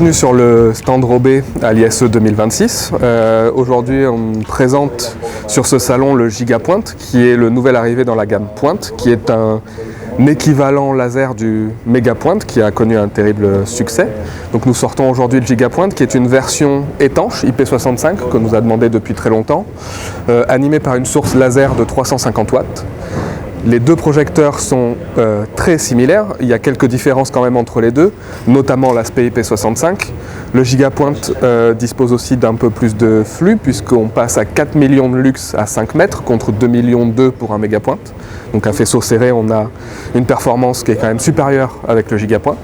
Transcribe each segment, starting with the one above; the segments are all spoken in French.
Bienvenue sur le stand Robé à l'ISE 2026. Aujourd'hui, on présente sur ce salon le Gigapoint, qui est le nouvel arrivé dans la gamme Pointe, qui est un équivalent laser du Megapoint, qui a connu un terrible succès. Donc nous sortons aujourd'hui le Gigapoint, qui est une version étanche IP65, que nous a demandé depuis très longtemps, animée par une source laser de 350 watts. Les deux projecteurs sont très similaires, il y a quelques différences quand même entre les deux, notamment l'aspect IP65. Le Gigapoint dispose aussi d'un peu plus de flux, puisqu'on passe à 4 millions de lux à 5 mètres contre 2 millions 2 pour un Megapoint. Donc un faisceau serré, on a une performance qui est quand même supérieure avec le Gigapoint.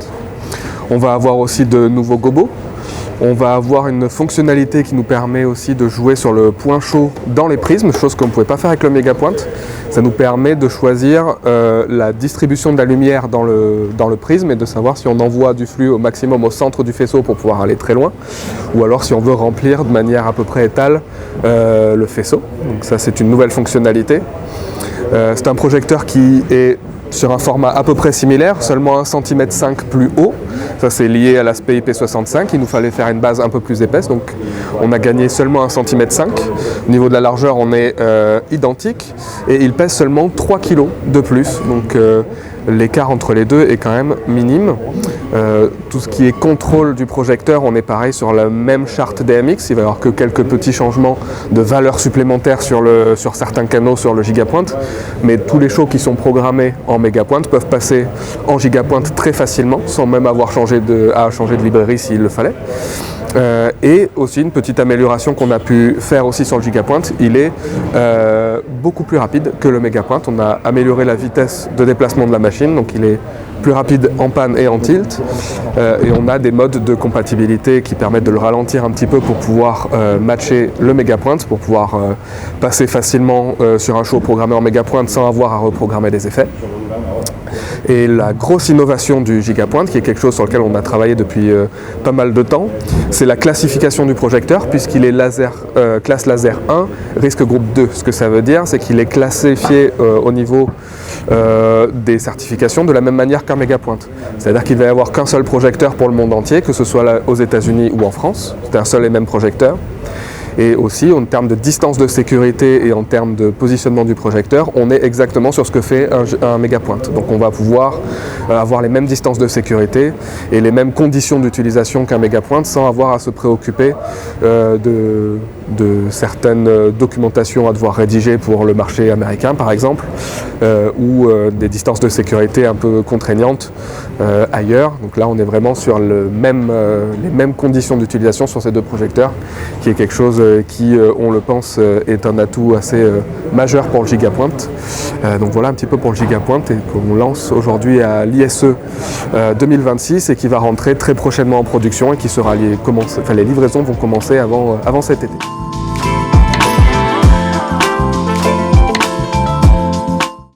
On va avoir aussi de nouveaux gobos. On va avoir une fonctionnalité qui nous permet aussi de jouer sur le point chaud dans les prismes, chose qu'on ne pouvait pas faire avec le Megapoint. Ça nous permet de choisir la distribution de la lumière dans le prisme et de savoir si on envoie du flux au maximum au centre du faisceau pour pouvoir aller très loin, ou alors si on veut remplir de manière à peu près étale le faisceau. Donc ça, c'est une nouvelle fonctionnalité. C'est un projecteur qui est sur un format à peu près similaire, seulement 1,5 cm plus haut. Ça, c'est lié à l'aspect IP65. Il nous fallait faire une base un peu plus épaisse, donc on a gagné seulement 1,5 cm. Au niveau de la largeur, on est identique et il pèse seulement 3 kg de plus. Donc l'écart entre les deux est quand même minime. Tout ce qui est contrôle du projecteur, on est pareil sur la même charte DMX. Il va y avoir que quelques petits changements de valeurs supplémentaires sur certains canaux sur le Gigapoint. Mais tous les shows qui sont programmés en Megapoint peuvent passer en Gigapoint très facilement, sans même avoir changer de librairie s'il le fallait. Et aussi une petite amélioration qu'on a pu faire aussi sur le Gigapoint, il est beaucoup plus rapide que le Megapoint. On a amélioré la vitesse de déplacement de la machine, donc il est plus rapide en panne et en tilt, et on a des modes de compatibilité qui permettent de le ralentir un petit peu pour pouvoir matcher le Megapoint, pour pouvoir passer facilement sur un show programmé en Megapoint sans avoir à reprogrammer des effets. Et la grosse innovation du Gigapoint, qui est quelque chose sur lequel on a travaillé depuis pas mal de temps, c'est la classification du projecteur, puisqu'il est classe laser 1, risque groupe 2. Ce que ça veut dire, c'est qu'il est classifié au niveau des certifications de la même manière qu'un Megapoint. C'est-à-dire qu'il ne va y avoir qu'un seul projecteur pour le monde entier, que ce soit là, aux États-Unis ou en France. C'est un seul et même projecteur. Et aussi, en termes de distance de sécurité et en termes de positionnement du projecteur, on est exactement sur ce que fait un Megapoint. Donc on va pouvoir avoir les mêmes distances de sécurité et les mêmes conditions d'utilisation qu'un Megapoint sans avoir à se préoccuper de certaines documentations à devoir rédiger pour le marché américain par exemple, ou des distances de sécurité un peu contraignantes ailleurs. Donc là on est vraiment sur les mêmes conditions d'utilisation sur ces deux projecteurs, qui est quelque chose qui, on le pense, est un atout assez majeur pour le Gigapoint. Donc voilà un petit peu pour le Gigapoint, et qu'on lance aujourd'hui à l'ISE 2026 et qui va rentrer très prochainement en production et qui sera les livraisons vont commencer avant cet été.